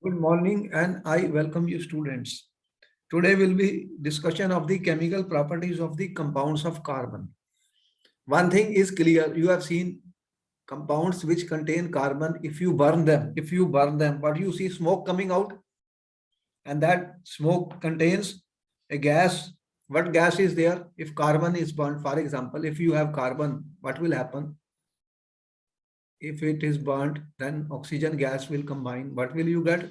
Good morning and I welcome you students. Today will be discussion of the chemical properties of the compounds of carbon. One thing is clear, you have seen compounds which contain carbon. If you burn them, but you see smoke coming out, and that smoke contains a gas. What gas is there? If carbon is burned, for example, if you have carbon, what will happen? If it is burnt, then oxygen gas will combine. What will you get?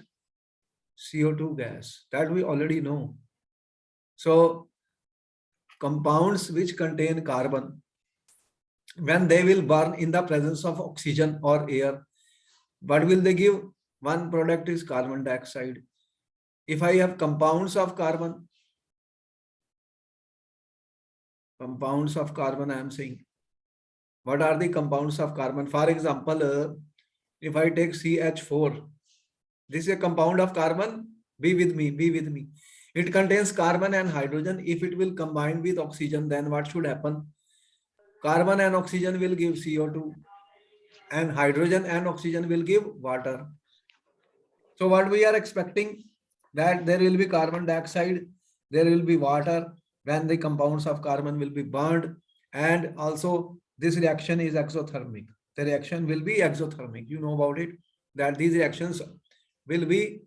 CO2 gas. That we already know. So compounds which contain carbon, when they will burn in the presence of oxygen or air, what will they give? One product is carbon dioxide. If I have compounds of carbon, I am saying, what are the compounds of carbon? For example, if I take CH4, this is a compound of carbon. Be with me. It contains carbon and hydrogen. If it will combine with oxygen, then what should happen? Carbon and oxygen will give CO2, and hydrogen and oxygen will give water. So what we are expecting, that there will be carbon dioxide, there will be water when the compounds of carbon will be burned, and also this reaction is exothermic. The reaction will be exothermic. You know about it, that these reactions will be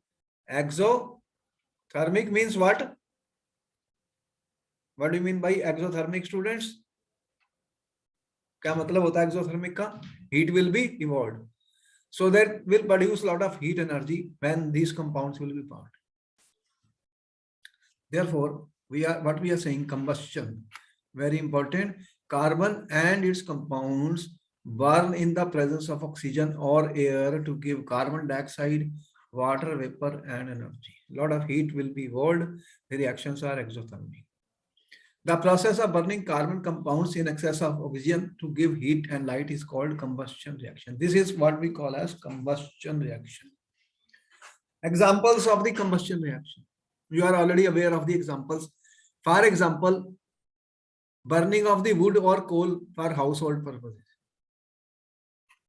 exothermic. Means what? What do you mean by exothermic, students? क्या मतलब होता है exothermic का? Heat will be evolved. So that will produce a lot of heat energy when these compounds will be burned. Therefore, what we are saying, combustion, very important. Carbon and its compounds burn in the presence of oxygen or air to give carbon dioxide, water vapor, and energy. A lot of heat will be evolved. The reactions are exothermic. The process of burning carbon compounds in excess of oxygen to give heat and light is called combustion reaction. This is what we call as combustion reaction. Examples of the combustion reaction. You are already aware of the examples. For example, burning of the wood or coal for household purposes.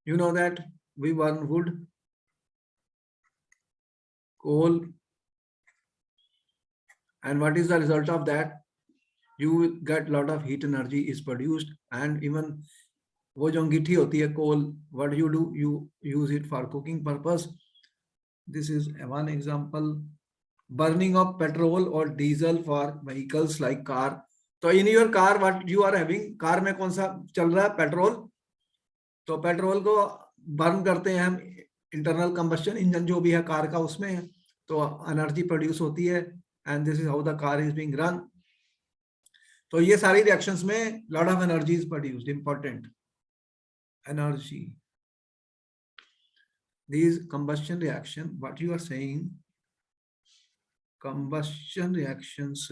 You know that we burn wood, coal, and what is the result of that? You will get a lot of heat energy is produced, and even वो जो अंगीठी होती है coal, what do? You use it for cooking purpose. This is one example. Burning of petrol or diesel for vehicles like car. तो in your car what you are having, car में कौन सा चल रहा है? पेट्रोल. तो petrol को burn करते हैं हम, इंटरनल कंबस्शन इंजन जो भी है कार का उसमें है, तो एनर्जी प्रोड्यूस होती है, and this is how the car is being run. तो ये सारी रिएक्शंस में lot of energy is produced. Important energy. These combustion reaction, what you are saying, combustion reactions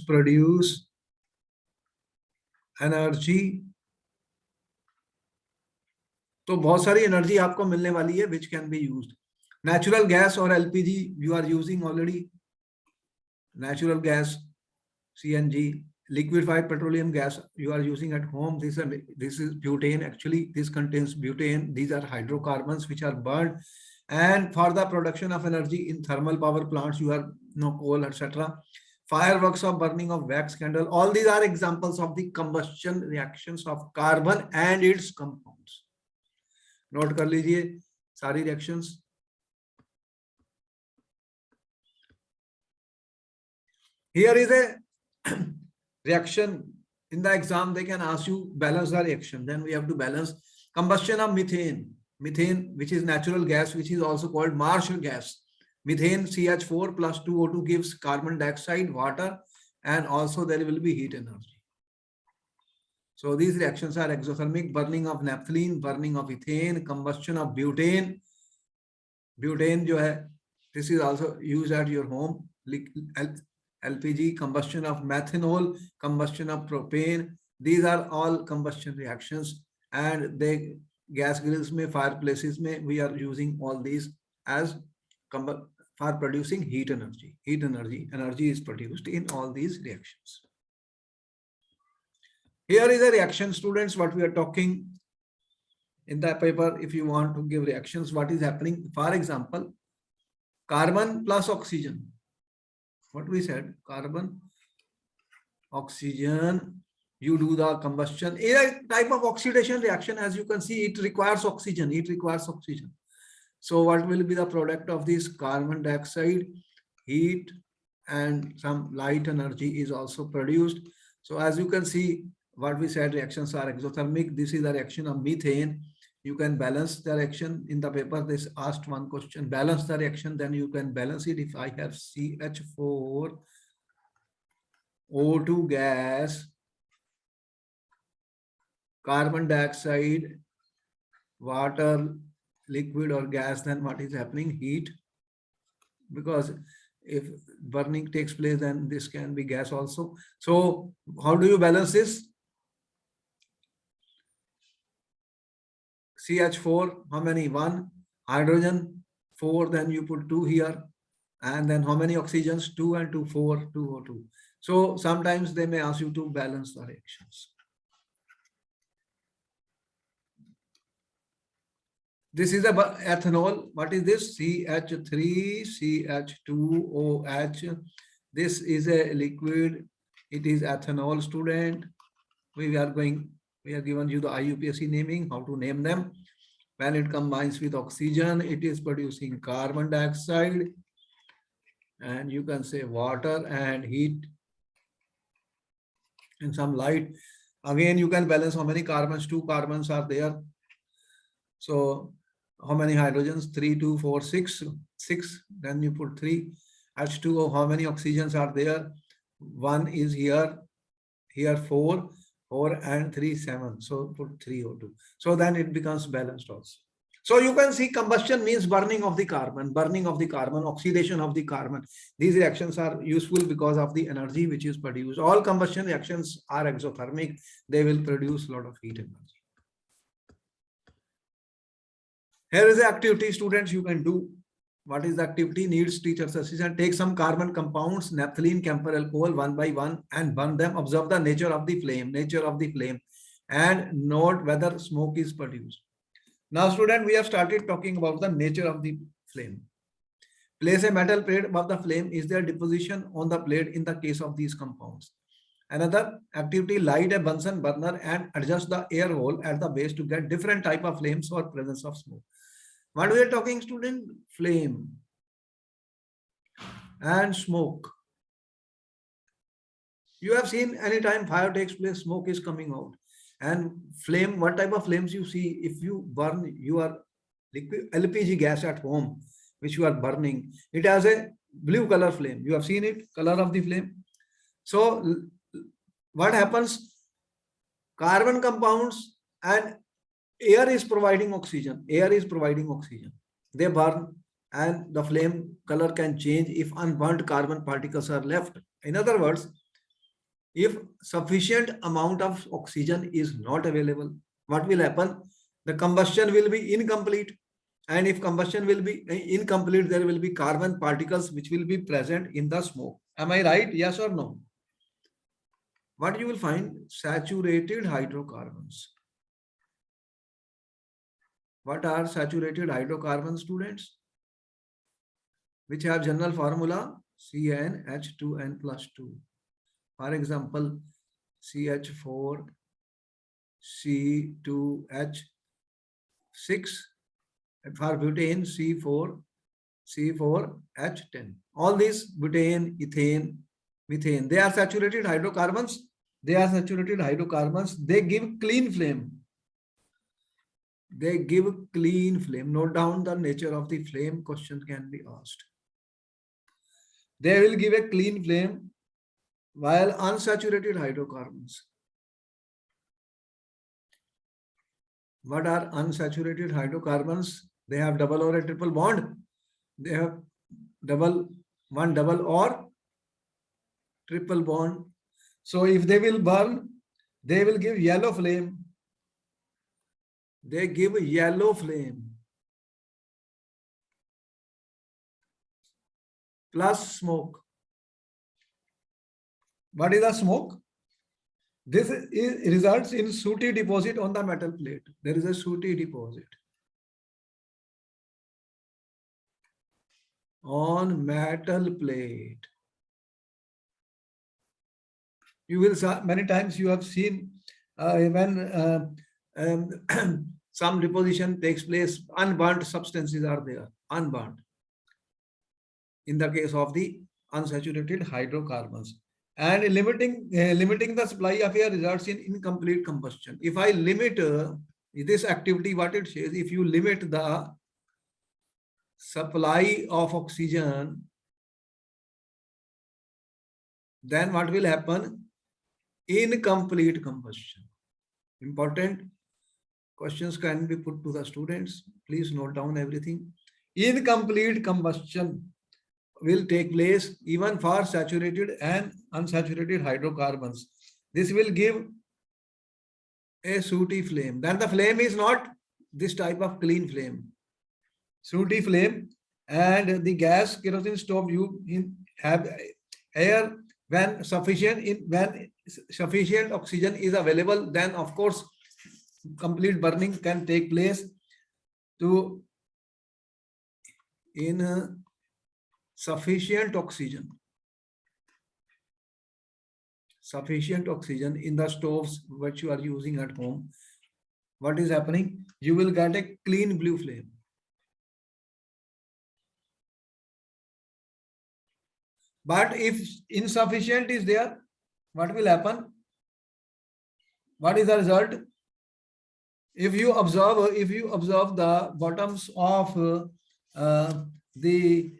produce energy. तो बहुत सारी एनर्जी आपको मिलने वाली है which can be used. Natural gas or LPG you are using already. Natural gas, CNG, liquefied petroleum gas you are using at home. This is butane. Actually, this contains butane. These are hydrocarbons which are burned, and for the production of energy in thermal power plants you have coal, etc. Fireworks of burning of wax candle. All these are examples of the combustion reactions of carbon and its compounds. Note कर लीजिए सारी reactions. Here is a reaction. In the exam they can ask you balance the reaction, then we have to balance. Combustion of methane, which is natural gas, which is also called martial gas. Methane, CH4 plus 2O2 gives carbon dioxide, water, and also there will be heat energy. So these reactions are exothermic. Burning of naphthalene, burning of ethane, combustion of butane. Butane जो है, this is also used at your home. LPG, combustion of methanol, combustion of propane. These are all combustion reactions, and they gas grills में, fireplaces में, we are using all these as for producing heat energy. Energy is produced in all these reactions. Here is a reaction, students, what we are talking. in the paper, if you want to give reactions, what is happening? For example, carbon plus oxygen. What we said, carbon, oxygen, you do the combustion. A type of oxidation reaction, as you can see, it requires oxygen. It requires oxygen. So what will be the product of this? Carbon dioxide, heat, and some light energy is also produced. So as you can see, what we said, reactions are exothermic. This is the reaction of methane. You can balance the reaction. In the paper, this asked one question, balance the reaction, then you can balance it. If I have CH4, O2 gas, carbon dioxide, water, liquid or gas, then what is happening? Heat. Because if burning takes place, then this can be gas also. So how do you balance this? CH4, how many? 1. Hydrogen, 4, then you put 2 here. And then how many oxygens? 2 and 2, 4, 2 O2. So sometimes they may ask you to balance the reactions. This is a ethanol. What is this? CH3, CH2OH. This is a liquid. It is ethanol, student. We are given you the IUPAC naming, how to name them. When it combines with oxygen, it is producing carbon dioxide. And you can say water and heat and some light. Again, you can balance how many carbons. 2 carbons are there. So how many hydrogens? 3, 2, 4, 6. 6. Then you put 3. H2O, how many oxygens are there? 1 is here. Here 4. 4 and 3, 7. So put 3 O2. So then it becomes balanced also. So you can see combustion means burning of the carbon, oxidation of the carbon. These reactions are useful because of the energy which is produced. All combustion reactions are exothermic. They will produce a lot of heat energy. Here is the activity, students, you can do. What is the activity? Needs teacher's assistant. Take some carbon compounds, naphthalene, camphor alcohol, one by one, and burn them. Observe the nature of the flame, and note whether smoke is produced. Now, student, we have started talking about the nature of the flame. Place a metal plate above the flame. Is there deposition on the plate in the case of these compounds? Another activity, light a Bunsen burner and adjust the air hole at the base to get different type of flames or presence of smoke. What we are talking, student? Flame and smoke. You have seen anytime fire takes place, smoke is coming out. And flame, what type of flames you see? If you burn your liquid LPG gas at home, which you are burning, it has a blue color flame. You have seen it, color of the flame. So what happens? Carbon compounds and air is providing oxygen. They burn and the flame color can change if unburnt carbon particles are left. In other words, if sufficient amount of oxygen is not available, what will happen? The combustion will be incomplete. And if combustion will be incomplete, there will be carbon particles which will be present in the smoke. Am I right? Yes or no? What you will find? Saturated hydrocarbons. What are saturated hydrocarbons, students? Which have general formula CnH2n plus 2. For example, CH4, C2H6, and for butane, C4H10. All these butane, ethane, methane, they are saturated hydrocarbons. They give clean flame. Note down the nature of the flame. Question can be asked. They will give a clean flame, while unsaturated hydrocarbons. What are unsaturated hydrocarbons? They have double or a triple bond. They have one double or triple bond. So if they will burn, they will give yellow flame. They give yellow flame plus smoke. What is the smoke? results in sooty deposit on the metal plate. There is a sooty deposit on metal plate. You will many times you have seen when some deposition takes place, unburnt substances are there, unburnt. In the case of the unsaturated hydrocarbons, and limiting the supply of air results in incomplete combustion. If I limit this activity, what it says, if you limit the supply of oxygen, then what will happen? Incomplete combustion. Important questions can be put to the students. Please note down everything. Incomplete combustion will take place even for saturated and unsaturated hydrocarbons. This will give a sooty flame. Then the flame is not this type of clean flame. Sooty flame, and the gas kerosene stove, you have air when sufficient oxygen is available, then of course complete burning can take place to in sufficient oxygen in the stoves which you are using at home. What is happening? You will get a clean blue flame. But if insufficient is there, what will happen? What is the result? If you observe the bottoms of the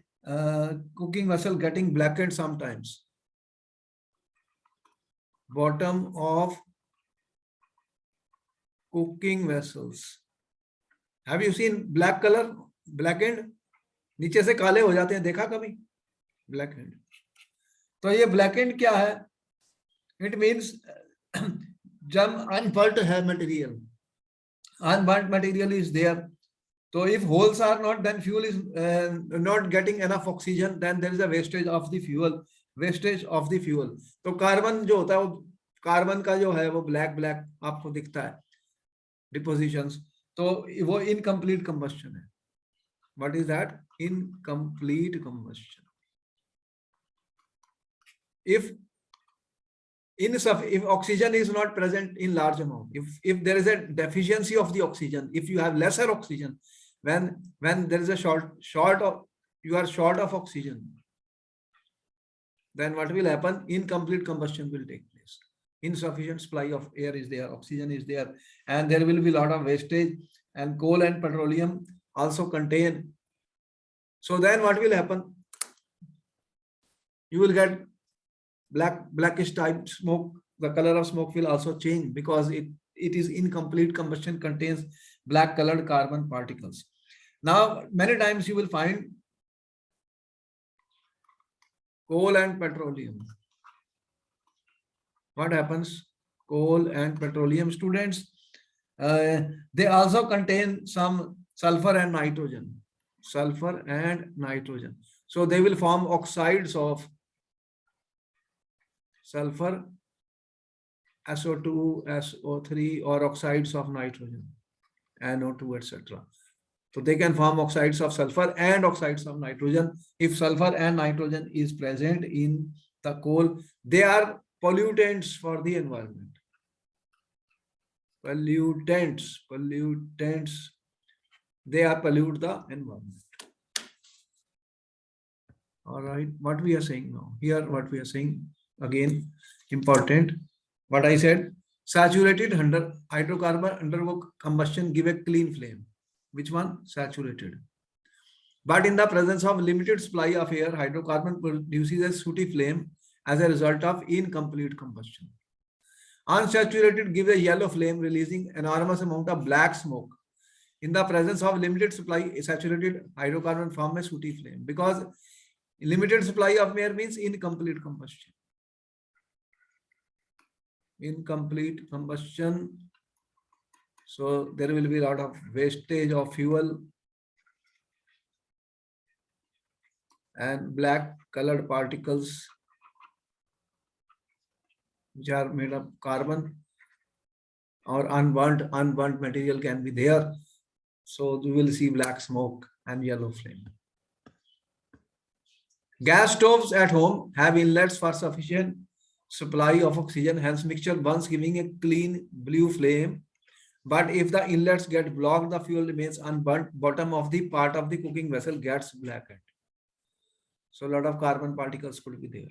cooking vessel getting blackened sometimes, bottom of cooking vessels, have you seen black color, blackened? नीचे से काले हो जाते हैं, देखा कभी? Blackened. तो ये blackened क्या है? It means जब unburnt है material, unburnt material is there. So if holes are not, then fuel is not getting enough oxygen, then there is a wastage of the fuel. तो कार्बन जो होता है, वो कार्बन का जो है वो ब्लैक आपको दिखता है डिपोजिशंस, तो वो इनकम्प्लीट कंबस्शन है. What is that? Incomplete combustion. If oxygen is not present in large amount, if there is a deficiency of the oxygen, if you have lesser oxygen, when there is a you are short of oxygen, then what will happen? Incomplete combustion will take place. Insufficient supply of air is there, oxygen is there, and there will be a lot of wastage, and coal and petroleum also contain. So then what will happen? You will get blackish type smoke. The color of smoke will also change because it is incomplete combustion, contains black colored carbon particles. Now many times you will find coal and petroleum. What happens? Coal and petroleum, students, they also contain some sulfur and nitrogen. So they will form oxides of sulfur, SO2, SO3, or oxides of nitrogen, NO2, etc. So they can form oxides of sulfur and oxides of nitrogen. If sulfur and nitrogen is present in the coal, they are pollutants for the environment. Pollutants, they are pollute the environment. All right, what we are saying now here, what we are saying again, important, what I said, saturated hydrocarbon undergo combustion give a clean flame. Which one? Saturated. But in the presence of limited supply of air, hydrocarbon produces a sooty flame as a result of incomplete combustion. Unsaturated give a yellow flame, releasing enormous amount of black smoke. In the presence of limited supply, saturated hydrocarbon form a sooty flame, because limited supply of air means incomplete combustion. Incomplete combustion. So there will be a lot of wastage of fuel and black colored particles which are made of carbon, or unburnt material can be there. So you will see black smoke and yellow flame. Gas stoves at home have inlets for sufficient supply of oxygen, hence mixture burns giving a clean blue flame. But if the inlets get blocked, the fuel remains unburnt. Bottom of the part of the cooking vessel gets blackened. So a lot of carbon particles could be there.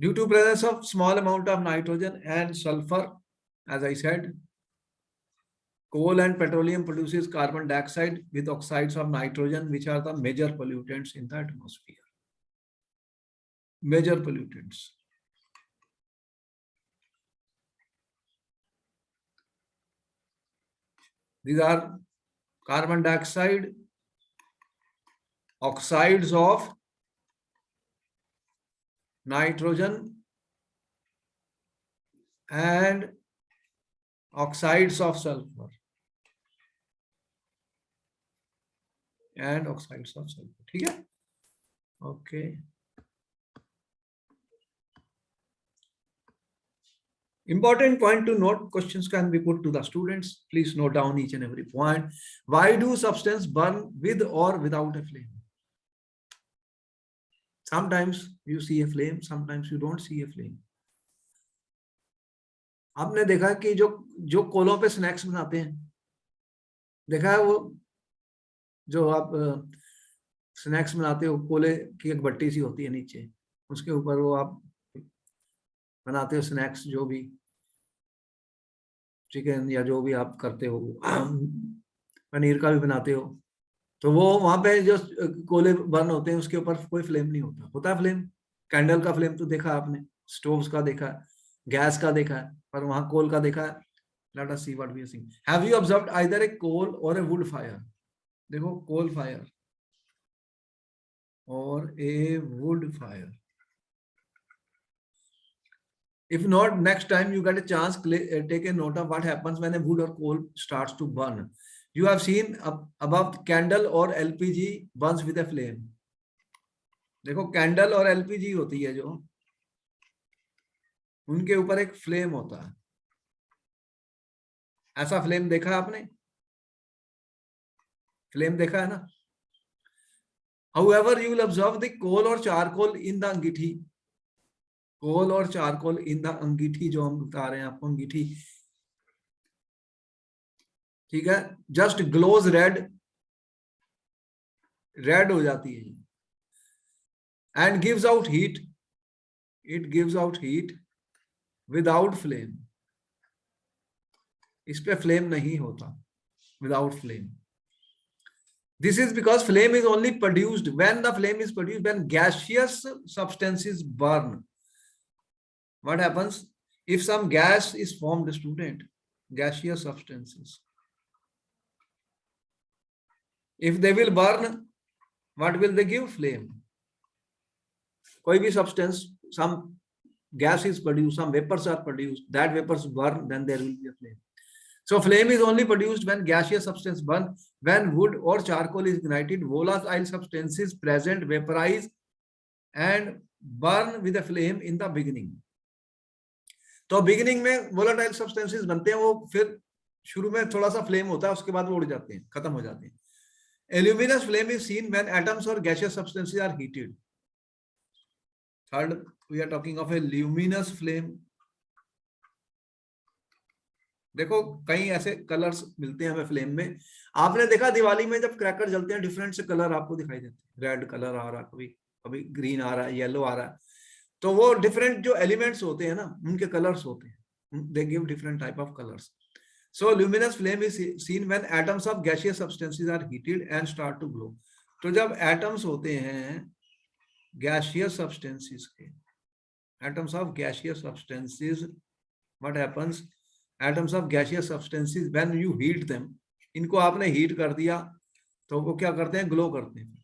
Due to presence of small amount of nitrogen and sulfur, as I said, coal and petroleum produces carbon dioxide with oxides of nitrogen, which are the major pollutants in the atmosphere. Major pollutants. These are carbon dioxide, oxides of nitrogen, and oxides of sulfur. And oxides of sulfur. ठीक है? Okay. Important point to note, questions can be put to the students. Please note down each and every point. Why do substances burn with or without a flame? Sometimes you see a flame, sometimes you don't see a flame. आपने देखा कि जो कोलों पे snacks बनाते हैं, देखा है वो जो आप स्नैक्स बनाते हो, कोले की एक भट्टी सी होती है नीचे, उसके ऊपर वो आप बनाते हो स्नैक्स, जो भी चिकन या जो भी आप करते हो, पनीर का भी बनाते हो, तो वो वहां पे जो कोले बर्न होते हैं उसके ऊपर कोई फ्लेम नहीं होता. होता है फ्लेम? कैंडल का फ्लेम तो देखा आपने, स्टोव्स का देखा, गैस का देखा, पर वहां कोल का देखा. Let us see what we are seeing. Have you observed either a coal or a wood fire? देखो, कोल फायर और a wood fire. If not, next time you get a chance, take a note of what happens when a wood or coal starts to burn. You have seen above candle or LPG burns with a flame. देखो, candle और LPG होती है जो, उनके ऊपर एक flame होता है. ऐसा फ्लेम देखा आपने? फ्लेम देखा है ना? However, you will observe the coal or charcoal in the अंगीठी. कोल और चारकोल इन द अंगीठी, जो हम बता रहे हैं आपको, अंगीठी, ठीक है, जस्ट ग्लोज रेड, रेड हो जाती है, and gives out heat. It gives out heat without flame. इस पे फ्लेम नहीं होता, without flame. This is because flame is only produced when the flame is produced when gaseous substances burn. What happens if some gas is formed, student? Gaseous substances, if they will burn, what will they give? Flame. कोई भी substance, some gas is produced, some vapors are produced, that vapors burn, then there will be a flame. So flame is only produced when gaseous substance burn. When wood or charcoal is ignited, volatile substances present vaporize and burn with a flame in the beginning. तो beginning में volatile substances बनते हैं, वो फिर शुरू में थोड़ा सा फ्लेम होता है, उसके बाद वो उड़ जाते हैं, खत्म हो जाते हैं. Luminous flame is seen when atoms or gaseous substances are heated. Third, we are talking of a luminous flame. देखो, कई ऐसे कलर्स मिलते हैं हमें फ्लेम में. आपने देखा दिवाली में जब क्रैकर जलते हैं, डिफरेंट से कलर आपको दिखाई देते हैं. रेड कलर आ रहा, कभी ग्रीन आ रहा है, येलो आ रहा है. तो वो डिफरेंट जो एलिमेंट्स होते हैं ना, उनके कलर्स होते हैं. They give different type of colours. So luminous flame is seen when atoms of gaseous substances are heated and start to glow. तो जब एटम्स होते हैं गैसियस सब्सटेंसेस के, atoms of gaseous substances, what happens? Atoms of gaseous substances when you heat them, इनको आपने heat कर दिया तो वो क्या करते हैं? ग्लो करते हैं,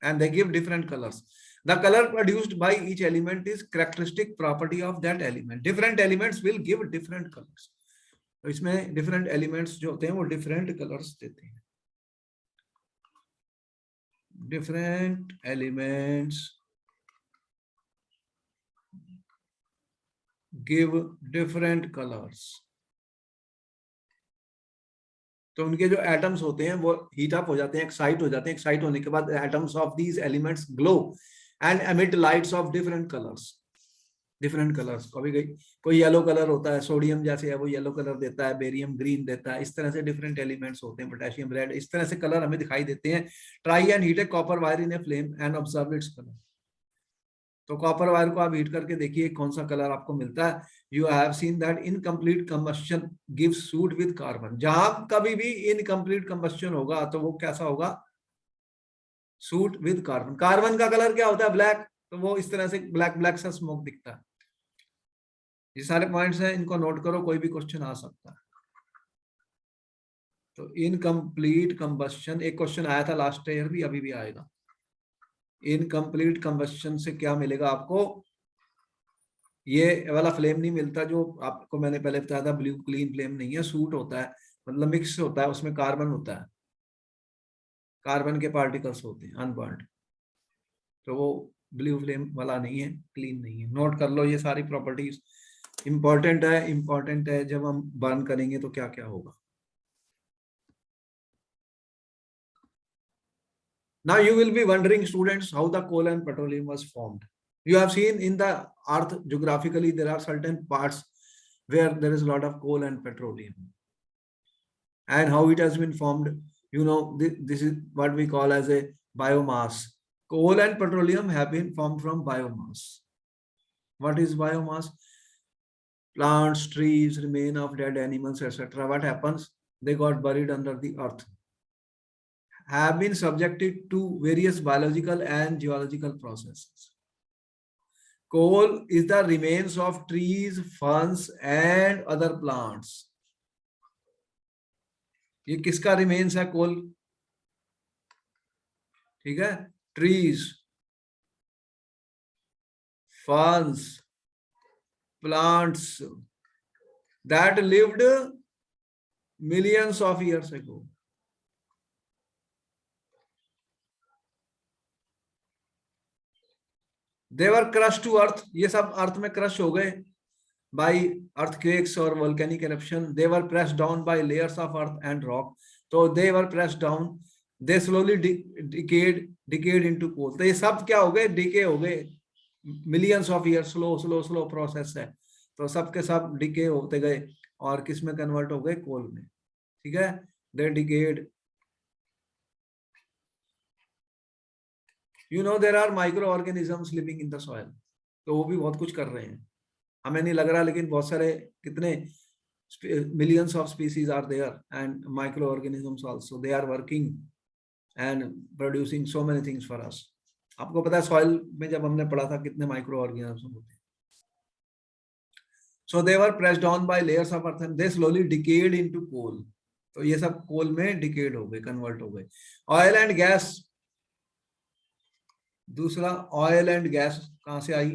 and they give different colors. The color produced by each element is characteristic property of that element. Different elements will give different colors. तो इसमें different elements जो होते हैं वो different colors देते हैं. different elements give different colors. तो उनके जो एटम्स होते हैं वो हीट अप हो जाते हैं, एक्साइट हो जाते हैं, एक्साइट होने के बाद atoms of these elements glow and emit lights off different colours. Different colours, कभी कोई येलो कलर होता है, सोडियम जैसे है वो येलो कलर देता है, बेरियम ग्रीन देता है, इस तरह से डिफरेंट एलिमेंट्स होते हैं, पोटेशियम रेड, इस तरह से कलर हमें दिखाई देते हैं. Try and heat A copper wire in a flame and observe its colour. तो कॉपर वायर को आप हीट करके देखिए कौन सा कलर आपको मिलता है. You have seen that incomplete combustion gives suit with carbon. जहां कभी भी इनकम्प्लीट कंबस्शन होगा तो वो कैसा होगा, सूट विद कार्बन. कार्बन का कलर क्या होता है, ब्लैक, तो वो इस तरह से ब्लैक ब्लैक सा स्मोक दिखता है. ये सारे पॉइंट्स हैं, इनको नोट करो, कोई भी क्वेश्चन आ सकता है. तो इनकम्प्लीट कंबस्शन एक क्वेश्चन आया था लास्ट ईयर भी, अभी भी आएगा. इनकम्प्लीट कंबस्शन से क्या मिलेगा आपको, ये वाला फ्लेम नहीं मिलता जो आपको मैंने पहले बताया था, ब्लू क्लीन फ्लेम नहीं है, सूट होता है, मतलब मिक्स होता है, उसमें कार्बन होता है, कार्बन के पार्टिकल्स होते हैं अनबर्न्ड. तो वो ब्लू फ्लेम वाला नहीं है, क्लीन नहीं है. नोट कर लो ये सारी प्रॉपर्टीज, इंपॉर्टेंट है, इंपॉर्टेंट है. जब हम बर्न करेंगे तो क्या क्या होगा. Now you will be wondering, students, how the coal and petroleum was formed. You have seen in the earth geographically there are certain parts where there is a lot of coal and petroleum, and how it has been formed. You know, this is what we call as a biomass. Coal and petroleum have been formed from biomass. What is biomass? Plants, trees, remain of dead animals, etc. What happens? They got buried under the earth, have been subjected to various biological and geological processes. Coal is the remains of trees, ferns and other plants. ये किसका remains है coal? ठीक है, trees, ferns, plants that lived millions of years ago. They were crushed to earth. ये सब अर्थ में crush हो गए by earthquakes or volcanic eruption. They were pressed down by layers of earth and rock. So they were pressed down. They slowly decayed into coal. तो ये सब क्या हो गए, decay हो गए. Millions of years, slow process है. तो सब के सब decay होते गए और किस में कन्वर्ट हो गए, कोल में. ठीक है, they decayed. You know there are microorganisms living in the soil. तो वो भी बहुत कुछ कर रहे हैं, हमें नहीं लग रहा, लेकिन बहुत सारे, कितने millions of species are there and microorganisms also, they are working and producing so many things for us. आपको पता है सॉइल में जब हमने पढ़ा था कितने माइक्रो ऑर्गेनिज्म होते हैं. So they were pressed down by layers of earth and they slowly decayed into coal. तो ये सब कोल में डिकेड हो गए, कन्वर्ट हो गए. ऑयल एंड गैस, दूसरा ऑयल एंड गैस कहां से आई.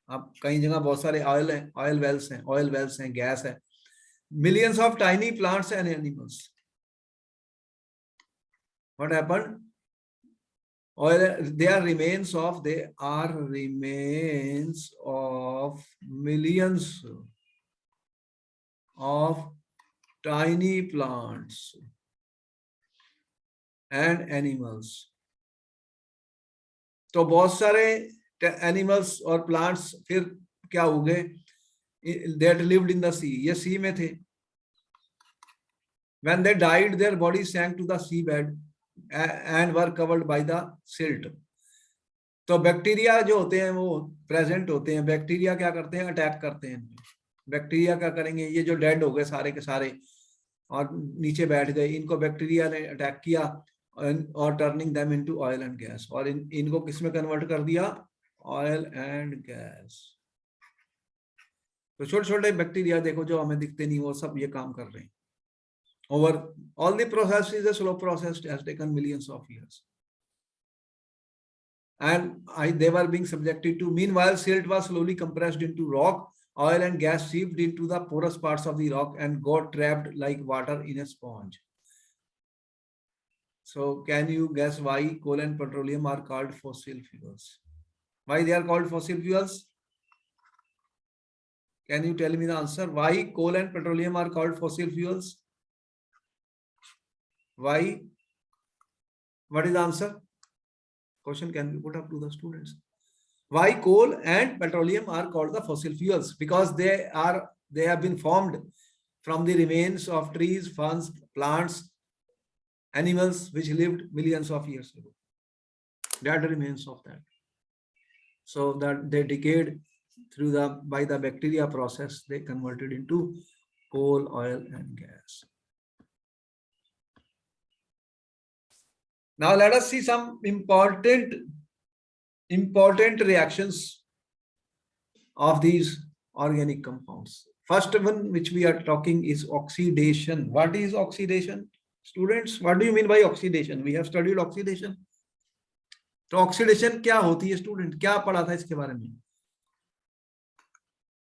अब कई जगह बहुत सारे ऑयल हैं, ऑयल वेल्स हैं, गैस है. Millions of tiny plants and animals. What happened, oil, they are remains of millions of tiny plants and animals. तो बहुत सारे एनिमल्स और प्लांट्स फिर क्या हो गए, that lived in the sea, ये सी में थे. when they died their bodies sank to the seabed and were covered by the silt. तो बैक्टीरिया जो होते हैं वो प्रेजेंट होते हैं. बैक्टीरिया क्या करते हैं, अटैक करते हैं. बैक्टीरिया क्या करेंगे, ये जो डेड हो गए सारे के सारे और नीचे बैठ गए, इनको बैक्टीरिया ने अटैक किया और turning them into oil and gas. और इनको किस में कन्वर्ट कर दिया, ऑयल एंड गैस. तो छोटे छोटे बैक्टीरिया देखो जो हमें दिखते नहीं, वो सब ये काम कर रहे हैं. Over all the process is a slow process, has taken millions of years, and they were being subjected to. Meanwhile, silt was slowly compressed into rock. Oil and gas seeped into the porous parts of the rock and got trapped like water in a sponge. So can you guess why coal and petroleum are called fossil fuels? Why they are called fossil fuels? Can you tell me the answer? Why coal and petroleum are called fossil fuels? Why? What is the answer? Question can be put up to the students. Why coal and petroleum are called the fossil fuels? Because they have been formed from the remains of trees, ferns, plants, animals which lived millions of years ago. That remains of that. So that they decayed through by the bacteria process, they converted into coal, oil, and gas. Now let us see some important reactions of these organic compounds. First one which we are talking is oxidation. What is oxidation? Students, what do you mean by oxidation? We have studied oxidation. तो oxidation क्या होती है student? क्या पढ़ा था इसके बारे में?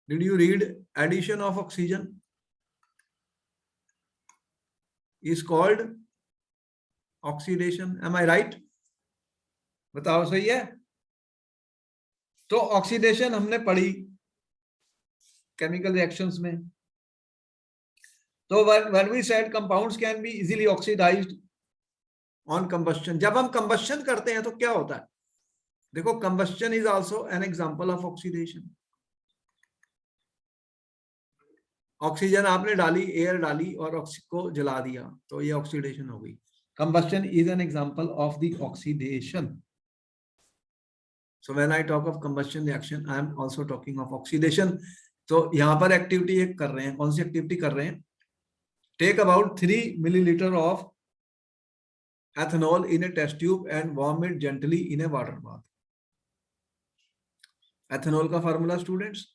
Did you read addition of oxygen is called oxidation? Am I right? बताओ सही है? तो ऑक्सीडेशन हमने पढ़ी केमिकल रिएक्शंस में. तो when we said compounds can be easily oxidized on combustion. जब हम combustion करते हैं तो क्या होता है? देखो, combustion is also an example of oxidation. Oxygen आपने डाली, एयर डाली और को जला दिया, तो ये ऑक्सीडेशन हो गई. Combustion is an example of the oxidation. So when I talk of combustion reaction, I am also talking of oxidation. तो यहाँ पर एक्टिविटी एक कर रहे हैं. कौन सी एक्टिविटी कर रहे हैं? Take about 3 milliliter of ethanol in a test tube and warm it gently in a water bath. Ethanol का formula students.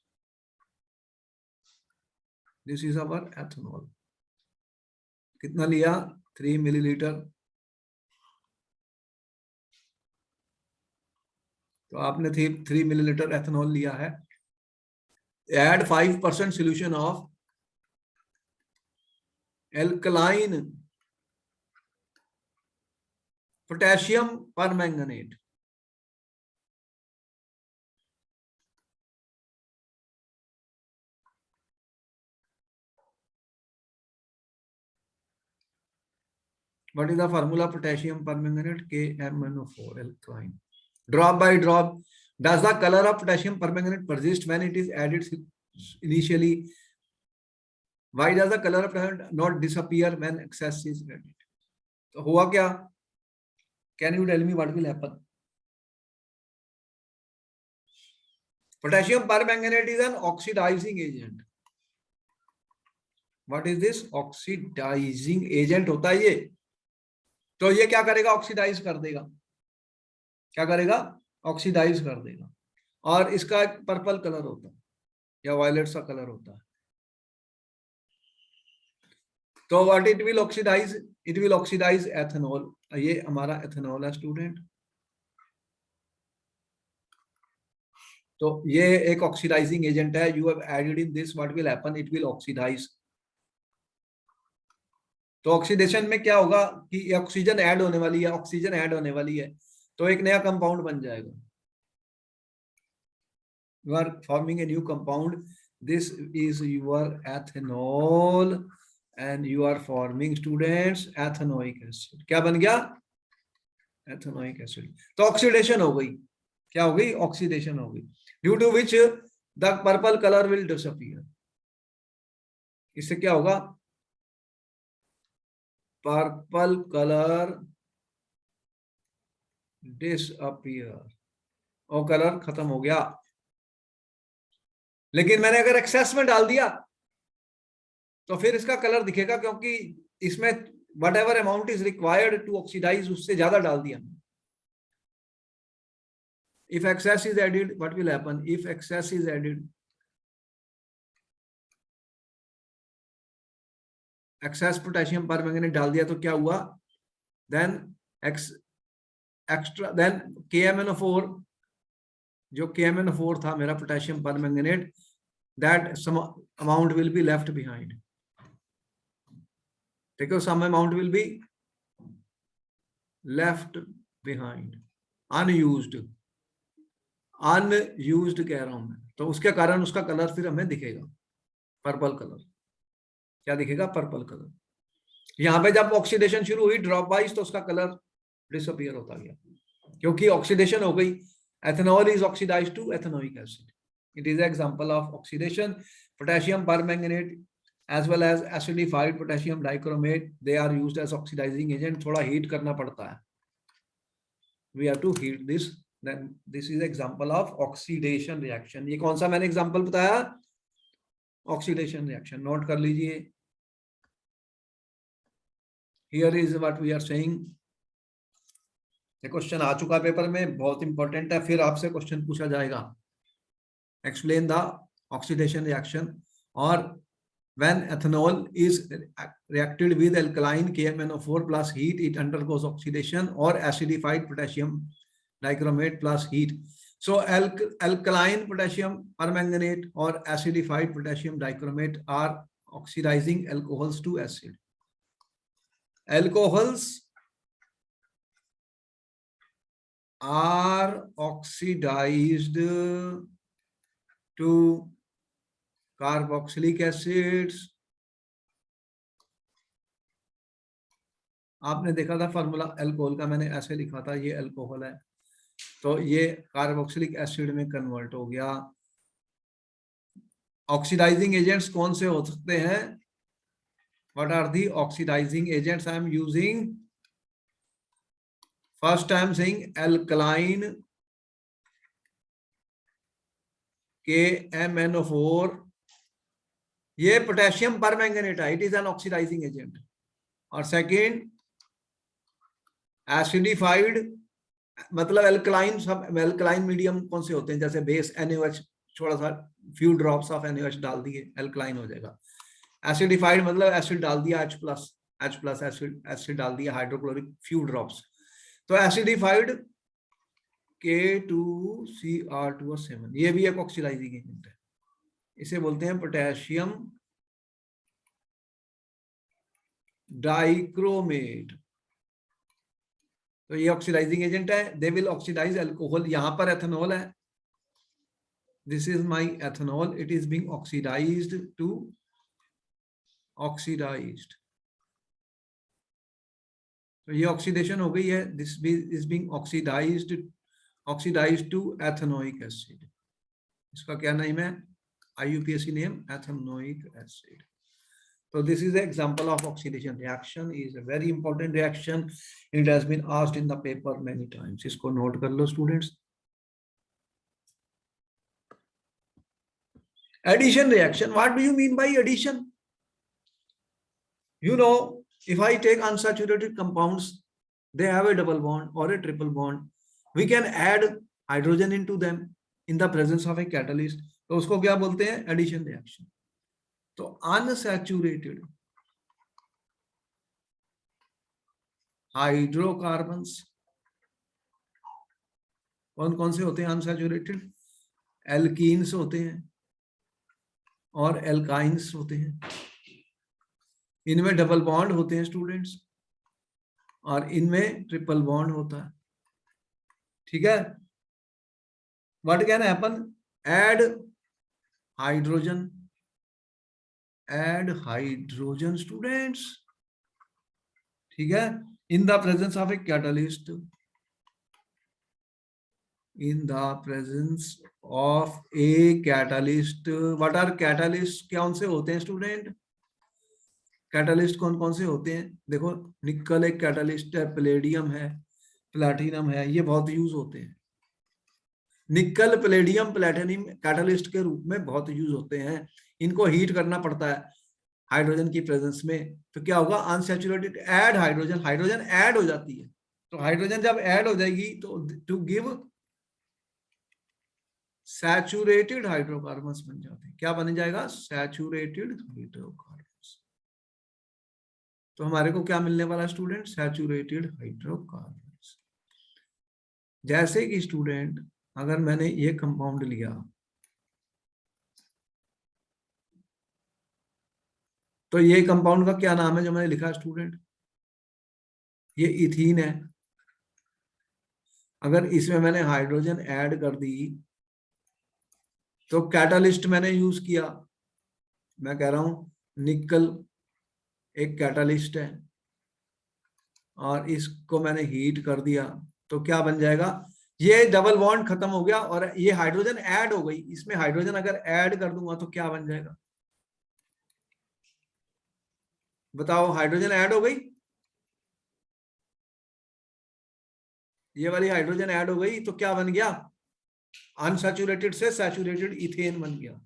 This is our ethanol. कितना लिया? 3 milliliter. तो आपने 3 milliliter ethanol लिया है. Add 5% solution of alkaline potassium permanganate. What is the formula potassium permanganate? KMnO4 alkaline. Drop by drop. Does the color of potassium permanganate persist when it is added initially? Why does the color of potassium not disappear when excess is added? So हुआ क्या? Can you tell me what will happen? Potassium permanganate is an oxidizing agent. What is this? Oxidizing agent होता है ये. तो ये क्या करेगा? Oxidise कर देगा. क्या करेगा? ऑक्सीडाइज कर देगा. और इसका एक पर्पल कलर होता है या वायलेट सा कलर होता है. तो what it will oxidise? It will oxidise ethanol. ये हमारा एथेनॉल है स्टूडेंट. तो ये एक ऑक्सीडाइजिंग एजेंट है. You have added in this, what will happen? It will oxidise. तो ऑक्सीडेशन में क्या होगा कि ऑक्सीजन ऐड होने वाली है, ऑक्सीजन ऐड होने वाली है, तो एक नया कंपाउंड बन जाएगा. You are forming a new compound. This is your ethanol and you are forming students ethanoic acid. क्या बन गया? Ethanoic acid. तो ऑक्सीडेशन हो गई. क्या हो गई? ऑक्सीडेशन हो गई. Due to which the purple colour will disappear. इससे क्या होगा? Purple colour disappear. और कलर खत्म हो गया. लेकिन मैंने अगर एक्सेस में डाल दिया तो फिर इसका कलर दिखेगा, क्योंकि इसमें whatever amount is required to oxidise, उससे ज्यादा डाल दिया. If excess is added, what will happen? If excess is added, excess potassium permanganate डाल दिया तो क्या हुआ? Then extra, then KMnO4, जो KMnO4 था मेरा potassium permanganate, that some amount will be left behind. देखो, some amount will be left behind, unused, unused कह रहा हूं मैं, तो उसके कारण उसका कलर फिर हमें दिखेगा पर्पल कलर। क्या दिखेगा? Purple colour. यहाँ पे जब ऑक्सीडेशन शुरू हुई ड्रॉप वाइज तो उसका कलर डिसअपियर होता गया, क्योंकि ऑक्सीडेशन हो गई। Ethanol is oxidised to ethanoic acid. It is example of oxidation. Potassium permanganate as well as acidified potassium dichromate, they are used as oxidizing agent. थोड़ा हीट करना पड़ता है, we have to heat this, then this is example of oxidation reaction. ये कौन सा मैंने example बताया? Oxidation reaction. Note कर लीजिए। Here is what we are saying. ये क्वेश्चन आ चुका पेपर में, बहुत इंपॉर्टेंट है, फिर आपसे क्वेश्चन पूछा जाएगा। Explain the oxidation reaction. और when ethanol is reacted with alkaline KMnO4 plus heat, it undergoes oxidation, or acidified potassium dichromate plus heat. So alkaline potassium permanganate or acidified potassium dichromate are oxidizing alcohols to acid. Alcohols are oxidized to carboxylic acids. आपने देखा था formula alcohol का, मैंने ऐसे लिखा था, ये alcohol है, तो ये कार्बोक्सिलिक एसिड में कन्वर्ट हो गया। ऑक्सीडाइजिंग एजेंट्स कौन से हो सकते हैं? What are the oxidising agents I am using? First I am saying alkaline KMnO4, ये पोटेशियम परमैंगनेट है, it is an oxidising agent. और सेकेंड एसिडिफाइड, मतलब एल्कलाइन, सब एल्कलाइन मीडियम कौन से होते हैं? जैसे बेस NaOH, थोड़ा सा फ्यू ड्रॉप्स ऑफ NaOH डाल दिए, एल्कलाइन हो जाएगा। एसिडिफाइड मतलब एसिड डाल दिया, H प्लस एसिड डाल दिया, हाइड्रोक्लोरिक फ्यू ड्रॉप्स। तो एसिडिफाइड K2Cr2O7, ये भी एक ऑक्सीडाइजिंग एजेंट है, इसे बोलते हैं पोटेशियम डाइक्रोमेट। तो ये ऑक्सीडाइजिंग एजेंट है, दे विल ऑक्सीडाइज अल्कोहल। यहां पर एथेनॉल है, this is my ethanol, it is being oxidised to oxidised. तो ये ऑक्सीडेशन हो गई है, this is being oxidised to ethanoic acid. इसका क्या नेम है? IUPAC name ethanoic acid. So this is the example of oxidation reaction, is a very important reaction. It has been asked in the paper many times. इसको note कर लो students. Addition reaction. What do you mean by addition? You know, if I take unsaturated compounds, they have a double bond or a triple bond. We can add hydrogen into them in the presence of a catalyst. तो उसको क्या बोलते हैं? Addition reaction. तो unsaturated hydrocarbons कौन कौन से होते हैं? अनसैचुरेटेड एल्कीन्स होते हैं और एल्काइंस होते हैं। इनमें डबल बॉन्ड होते हैं स्टूडेंट्स, और इनमें ट्रिपल बॉन्ड होता है। ठीक है? What can happen? Add hydrogen, students. ठीक है? In the presence of a catalyst, in the presence of a catalyst. What are catalyst? कौन से होते हैं स्टूडेंट? कैटलिस्ट कौन कौन से होते हैं? देखो, निकल एक कैटलिस्ट है, प्लेडियम है, प्लैटिनम है, ये बहुत यूज होते हैं। निकल, प्लेडियम, प्लैटिनम कैटलिस्ट के रूप में बहुत यूज होते हैं। इनको हीट करना पड़ता है हाइड्रोजन की प्रेजेंस में, तो क्या होगा? Unsaturated add hydrogen, hydrogen add हो जाती है। तो हाइड्रोजन जब ऐड हो जाएगी तो टू गिव सैचुरेटेड हाइड्रोकार्बन्स बन जाते हैं। क्या बन जाएगा? Saturated hydrocarbons. तो हमारे को क्या मिलने वाला स्टूडेंट? Saturated hydrocarbons. जैसे कि स्टूडेंट अगर मैंने ये कंपाउंड लिया, तो ये कंपाउंड का क्या नाम है जो मैंने लिखा स्टूडेंट? ये इथीन है। अगर इसमें मैंने हाइड्रोजन ऐड कर दी तो कैटालिस्ट मैंने यूज किया, मैं कह रहा हूं निकल एक कैटालिस्ट है और इसको मैंने हीट कर दिया तो क्या बन जाएगा, ये डबल बॉन्ड खत्म हो गया और ये हाइड्रोजन ऐड हो गई, इसमें हाइड्रोजन अगर ऐड कर दूंगा तो क्या बन जाएगा, बताओ, हाइड्रोजन ऐड हो गई, ये वाली हाइड्रोजन ऐड हो गई तो क्या बन गया, अनसैचुरेटेड से सैचुरेटेड इथेन बन गया।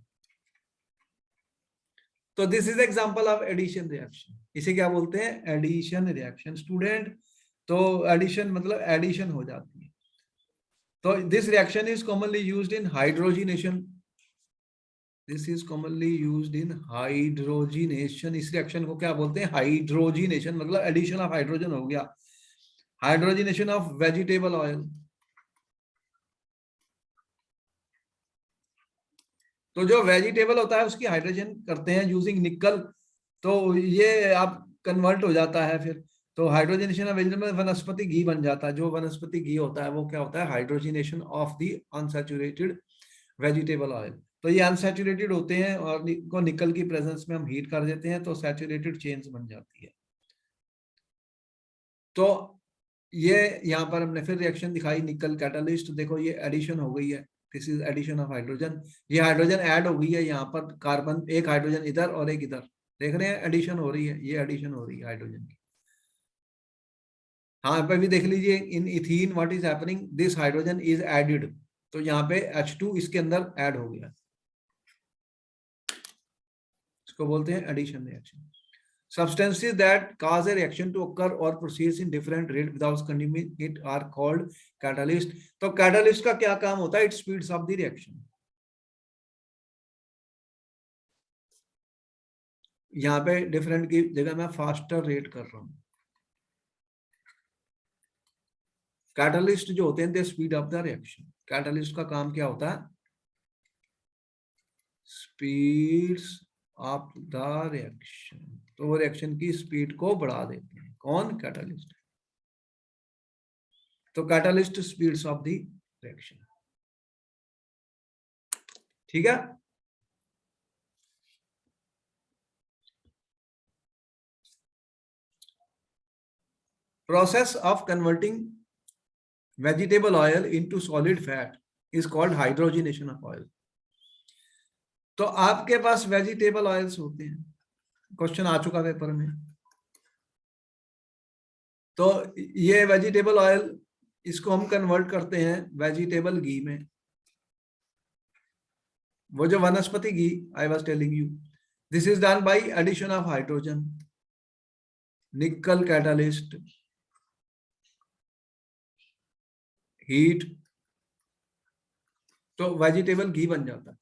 तो this is example of addition reaction, इसे क्या बोलते हैं, एडिशन रिएक्शन स्टूडेंट। तो एडिशन मतलब एडिशन हो जाती है। तो this reaction is commonly used in hydrogenation, this is commonly used in hydrogenation, इस रिएक्शन को क्या बोलते हैं, हाइड्रोजिनेशन, मतलब एडिशन ऑफ हाइड्रोजन हो गया, हाइड्रोजिनेशन ऑफ वेजिटेबल ऑयल। तो जो वेजिटेबल होता है उसकी हाइड्रोजन करते हैं यूजिंग निकल, तो ये आप कन्वर्ट हो जाता है फिर, तो हाइड्रोजनेशन ऑफ वेजिटेबल वनस्पति घी बन जाता है, जो वनस्पति घी होता है वो क्या होता है, hydrogenation of the unsaturated vegetable oil. तो ये अनसैचुरेटेड होते हैं और इनको निकल की प्रेजेंस में हम हीट कर देते हैं तो सैचुरेटेड चेन्स बन जाती है। तो ये यहाँ पर हमने फिर रिएक्शन दिखाई, निकल कैटालिस्ट, देखो ये एडिशन हो गई है, this is addition of hydrogen, ये हाइड्रोजन ऐड हो गई है, यहाँ पर कार्बन, एक हाइड्रोजन इधर और एक इधर, देख रहे हैं एडिशन हो रही है, ये एडिशन हो रही है हाइड्रोजन की। हाँ पे भी देख लीजिए, in ethene what is happening, this hydrogen is added, तो यहाँ पे H2 इसके अंदर ऐड हो गया, इसको बोलते हैं addition reaction. Substances that cause a reaction to occur or proceeds in different rate without consuming it are called catalyst. तो catalyst का क्या काम होता है, it speeds up the reaction। यहाँ पे डिफरेंट की जगह मैं फास्टर रेट कर रहा हूं। कैटलिस्ट जो होते हैं they speed up the reaction, catalyst का काम क्या होता है, स्पीड्स अप द रिएक्शन, तो वो रिएक्शन की स्पीड को बढ़ा देते हैं, कौन, कैटलिस्ट। तो catalyst speeds of the reaction, ठीक है। Process of converting vegetable oil into solid fat is called hydrogenation of oil। तो आपके पास वेजिटेबल ऑयल्स होते हैं, क्वेश्चन आ चुका पेपर में, तो ये वेजिटेबल ऑयल, इसको हम कन्वर्ट करते हैं वेजिटेबल घी में, वो जो वनस्पति घी I was telling you, this is done by addition of hydrogen, nickel catalyst, heat, तो वेजिटेबल घी बन जाता है।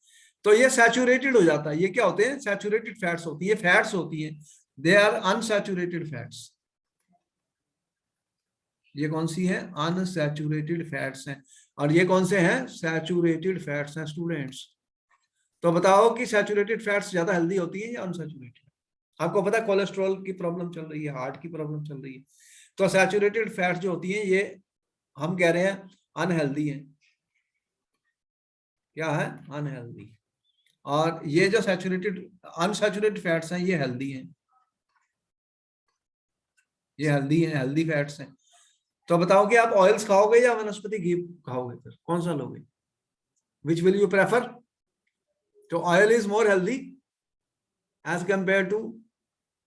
तो ये सैचुरेटेड हो जाता है, ये क्या होते हैं, सैचुरेटेड फैट्स होती है, फैट्स होती हैं, दे आर अनसैचुरेटेड फैट्स। ये कौन सी है, अनसैचुरेटेड फैट्स हैं, और ये कौन से हैं, सैचुरेटेड फैट्स हैं स्टूडेंट्स। तो बताओ कि सैचुरेटेड फैट्स ज्यादा हेल्दी होती है या अनसैचुरेटेड, आपको पता है कोलेस्ट्रॉल की प्रॉब्लम चल रही है, हार्ट की प्रॉब्लम चल रही है, तो सैचुरेटेड फैट्स जो होती हैं ये हम कह रहे हैं अनहेल्दी है, क्या है, अनहेल्दी, और ये जो सैचुरेटेड अनसैचुरेटेड फैट्स हैं ये हेल्दी हैं, ये हेल्दी हैं, हेल्दी फैट्स हैं। तो बताओ कि आप ऑयल्स खाओगे या वनस्पति घी खाओगे, फिर कौन सा लोगे, विच विल यू प्रेफर। तो oil is more healthy as compare to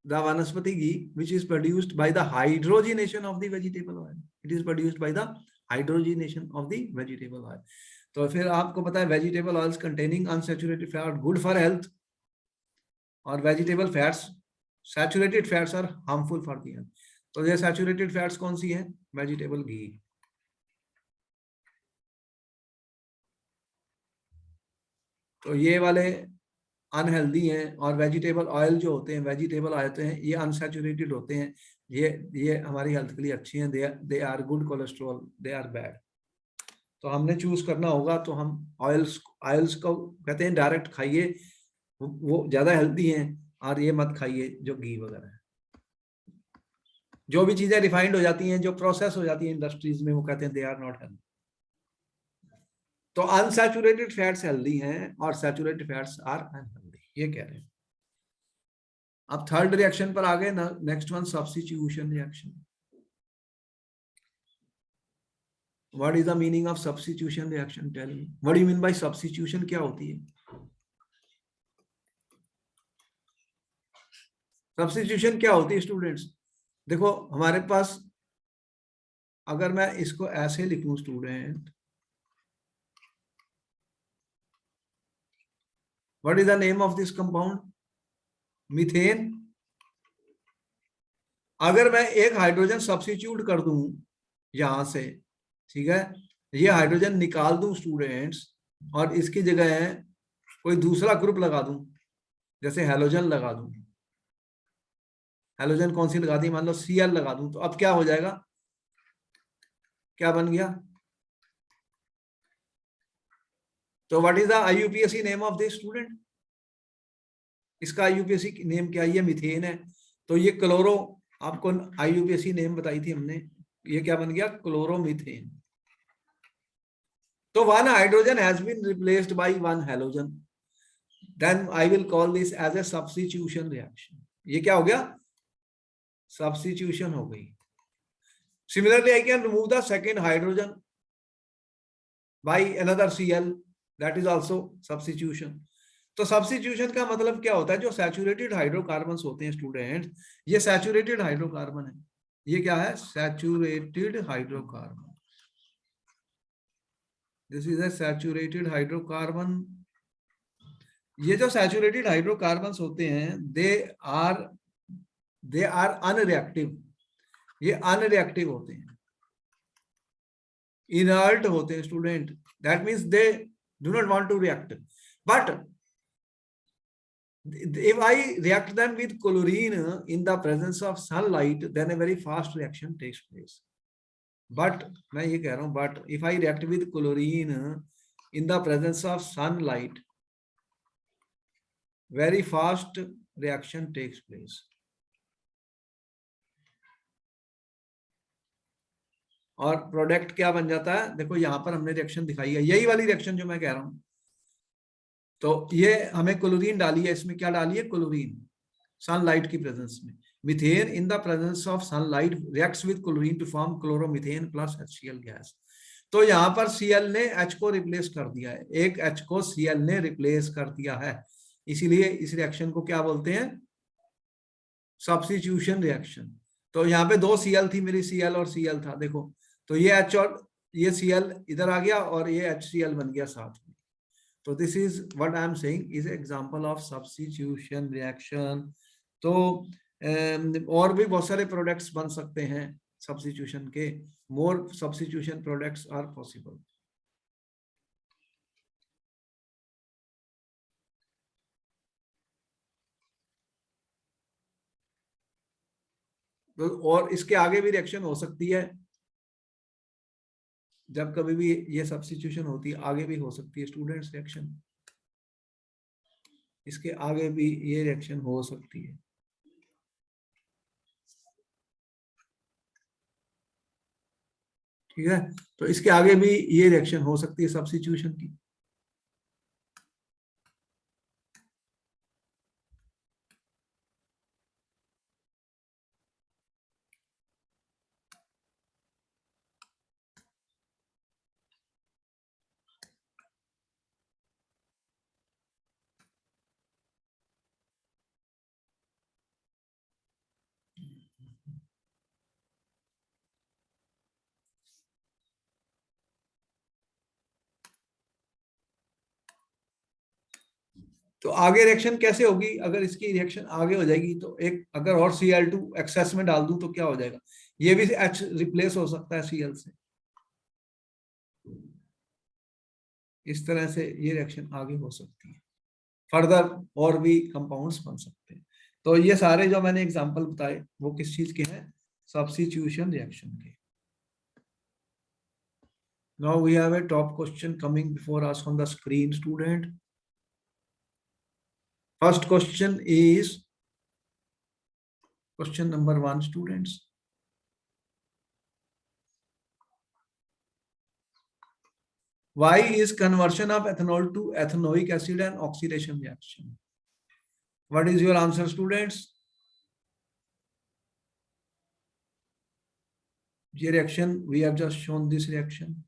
the vanaspati ghee which is produced by the hydrogenation of the vegetable oil, it is produced by the hydrogenation of the vegetable oil। तो फिर आपको पता है vegetable oils containing unsaturated fat good for health, और vegetable fats saturated fats are harmful for the health. तो ये saturated fats कौन सी है, वेजिटेबल घी। तो ये वाले अनहेल्दी हैं, और वेजिटेबल ऑयल जो होते हैं, वेजिटेबल ऑयल होते हैं ये अनसैचुरेटेड होते हैं, ये हमारी हेल्थ के लिए अच्छी हैं, they are good cholesterol, they are bad. तो हमने चूज करना होगा, तो हम ऑयल्स ऑयल्स को कहते हैं डायरेक्ट खाइए, वो ज्यादा हेल्दी हैं, और ये मत खाइए जो घी वगैरह है। जो भी चीजें रिफाइंड हो जाती हैं, जो प्रोसेस हो जाती है इंडस्ट्रीज में, वो कहते हैं दे आर नॉट हेल्दी। तो अनसैचुरेटेड फैट्स हेल्दी हैं और सैचुरेटेड फैट्स आर अनहेल्दी, ये कह रहे हैं। अब थर्ड रिएक्शन पर आ गए ना, next one substitution reaction. What is the meaning of substitution reaction? Tell me what do you mean by substitution, क्या होती है सब्स्टिट्यूशन? क्या होती है स्टूडेंट्स? देखो हमारे पास, अगर मैं इसको ऐसे लिखूं student, what is the name of this compound? Methane. अगर मैं एक हाइड्रोजन सब्स्टिट्यूट कर दूं यहां से, ठीक है, ये हाइड्रोजन निकाल दूं स्टूडेंट्स, और इसकी जगह कोई दूसरा ग्रुप लगा दूं, जैसे हेलोजन लगा दूं, हेलोजन कौन सी लगा दी, मान लो Cl लगा दूं, तो अब क्या हो जाएगा, क्या बन गया? तो what is the IUPAC name of this student? इसका IUPAC नेम क्या है? ये मीथेन है। तो ये क्लोरो, आपको IUPAC नेम बताई थी हमने, ये क्या बन गया? क्लोरोमीथेन। तो one hydrogen has been replaced by one halogen, then I will call this as a substitution reaction. ये क्या हो गया? सब्स्टिट्यूशन हो गई। Similarly I can remove the second hydrogen by another Cl, that is also substitution. तो substitution का मतलब क्या होता है? जो सैचुरेटेड हाइड्रोकार्बन होते हैं स्टूडेंट, ये सैचुरेटेड हाइड्रोकार्बन है। ये क्या है? Saturated hydrocarbon. This is a saturated hydrocarbon. ये जो सैचुरेटेड हाइड्रोकार्बन होते हैं, दे आर अनरिएक्टिव। ये अनरिएक्टिव होते हैं, inert होते हैं student, that means they do not want to react. But if I react them with chlorine in the presence of sunlight, then a very fast reaction takes place. But मैं ये कह रहा हूँ, but if I react with chlorine in the presence of sunlight, very fast reaction takes place. और product क्या बन जाता है? देखो यहां पर हमने रिएक्शन दिखाई है, यही वाली रिएक्शन जो मैं कह रहा हूं। तो ये हमें क्लोरीन डाली है, इसमें क्या डाली है? क्लोरीन, सनलाइट की प्रेजेंस में। Methane in the presence of sunlight reacts with chlorine to form chloromethane plus HCl gas. तो यहाँ पर Cl ने H को रिप्लेस कर दिया है, एक H को Cl ने रिप्लेस कर दिया है, इसीलिए इस रिएक्शन को क्या बोलते हैं? Substitution reaction. तो यहाँ पे दो Cl थी मेरी, Cl और Cl था, देखो तो ये H और ये Cl इधर आ गया और ये HCl बन गया साथ में। तो this is what I am saying is example of substitution reaction. तो और भी बहुत सारे प्रोडक्ट्स बन सकते हैं सब्स्टिट्यूशन के, मोर सब्स्टिट्यूशन प्रोडक्ट्स आर पॉसिबल। तो और इसके आगे भी रिएक्शन हो सकती है, जब कभी भी ये सब्स्टिट्यूशन होती है आगे भी हो सकती है स्टूडेंट्स रिएक्शन, इसके आगे भी ये रिएक्शन हो सकती है। ठीक है, तो इसके आगे भी ये रिएक्शन हो सकती है सब्स्टिट्यूशन की। तो आगे रिएक्शन कैसे होगी? अगर इसकी रिएक्शन आगे हो जाएगी तो एक अगर और Cl2 एक्सेस में डाल दूं तो क्या हो जाएगा? ये भी H रिप्लेस हो सकता है Cl से। इस तरह से ये रिएक्शन आगे हो सकती है, फर्दर और भी कंपाउंड्स बन सकते हैं। तो ये सारे जो मैंने एग्जांपल बताए वो किस चीज के हैं? सब्स्टिट्यूशन रिएक्शन के। Now we have a top question coming before us on the screen student. First question is question number 1 students. Why is conversion of ethanol to ethanoic acid an oxidation reaction? What is your answer, students? The reaction, we have just shown this reaction.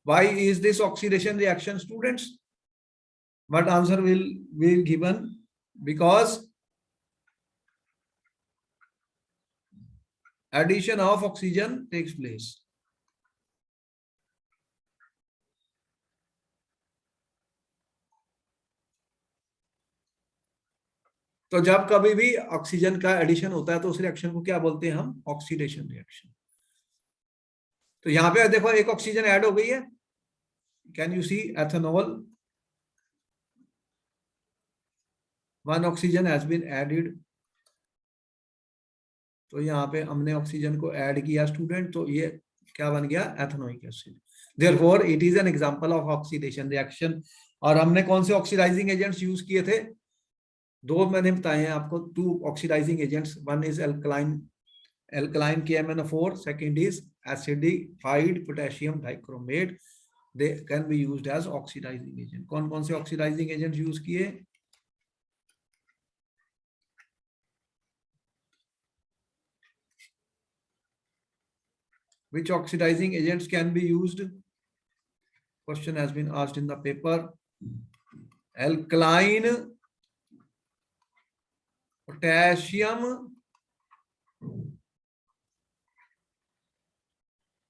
Why is this oxidation reaction, students? What answer will be given? Because addition of oxygen takes place. तो जब कभी भी oxygen का addition होता है तो उस reaction को क्या बोलते हैं हम? Oxidation reaction. तो यहाँ पे देखो एक ऑक्सीजन ऐड हो गई है, can you see ethanol, one oxygen has been added. तो यहाँ पे हमने ऑक्सीजन को ऐड किया स्टूडेंट, तो ये क्या बन गया? Ethanoic acid. Therefore it is an example of oxidation reaction. और हमने कौन से ऑक्सीडाइजिंग एजेंट्स यूज किए थे? दो मैंने बताए हैं आपको, two oxidising agents, one is alkaline KMnO4, second is acidified potassium dichromate. They can be used as oxidizing agent. कौन कौन से ऑक्सीडाइजिंग एजेंट यूज किए? Which oxidizing agents can be used? Question has been asked in the paper. Alkaline potassium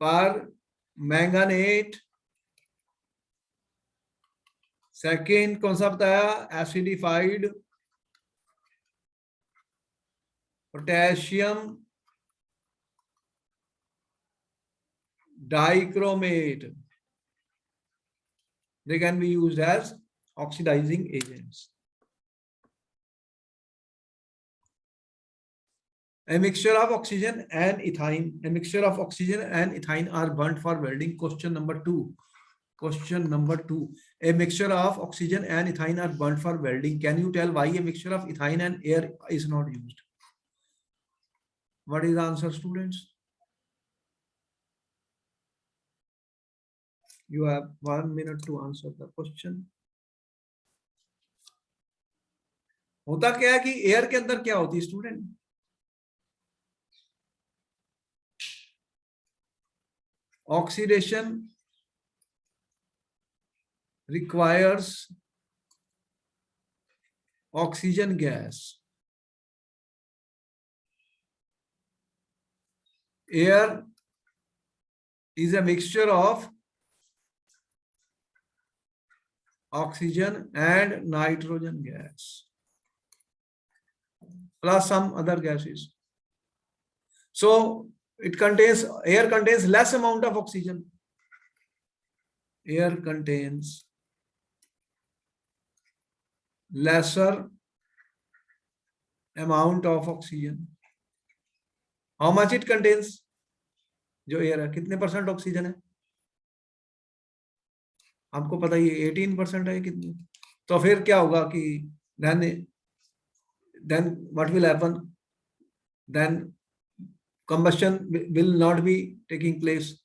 permanganate, second कौन सा बताया? Acidified potassium dichromate. They can be used as oxidizing agents. A mixture of oxygen and ethane. A mixture of oxygen and ethane are burnt for welding. Question number 2. Question number 2. A mixture of oxygen and ethane are burnt for welding. Can you tell why a mixture of ethane and air is not used? What is the answer, students? You have 1 minute to answer the question. होता क्या है कि air के अंदर क्या होती है student? Oxidation requires oxygen gas. Air is a mixture of oxygen and nitrogen gas plus some other gases. So air contains less amount of oxygen. Air contains lesser amount of oxygen. How much it contains? जो air है कितने percent oxygen है? आपको पता ही 18% है कितनी? तो फिर क्या होगा कि then what will happen? Then combustion will not be taking place.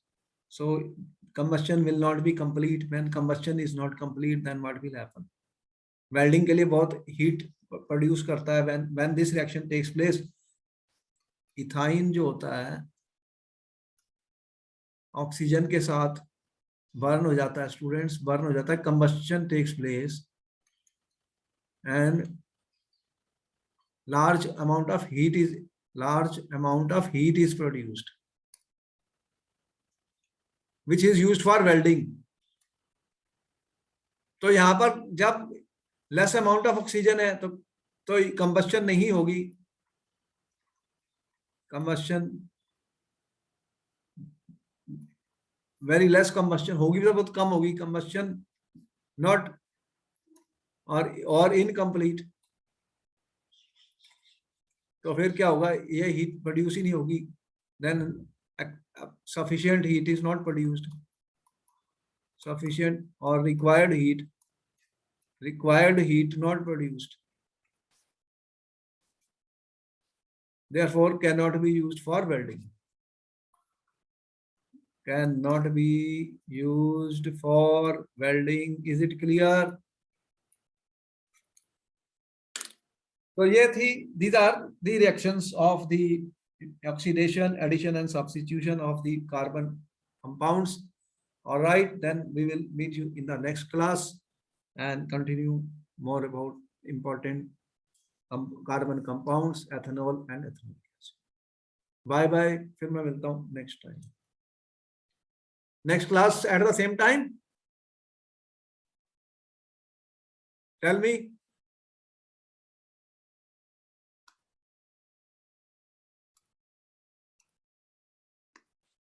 So combustion will not be complete. When combustion is not complete, then what will happen? Welding के लिए बहुत heat produce करता है. When this reaction takes place, ethyne जो होता है oxygen के साथ बर्न हो जाता है स्टूडेंट्स, बर्न हो जाता है. combustion takes place and large amount of heat is produced, which is used for welding. तो यहाँ पर जब लेस अमाउंट ऑफ ऑक्सीजन है तो कंबस्शन नहीं होगी. कंबस्शन वेरी लेस कंबस्शन होगी, तो बहुत कम होगी कंबस्शन, नॉट और इनकम्प्लीट. तो फिर क्या होगा? ये हीट प्रोड्यूस ही नहीं होगी. Then sufficient heat is not produced. Sufficient or required heat not produced. therefore cannot be used for welding. Cannot be used for welding. Is it clear? So these are the reactions of the oxidation, addition and substitution of the carbon compounds. All right, then we will meet you in the next class and continue more about important carbon compounds, ethanol and ethanoic acid. Bye bye. फिर मैं मिलता हूँ next time. Next class at the same time. Tell me.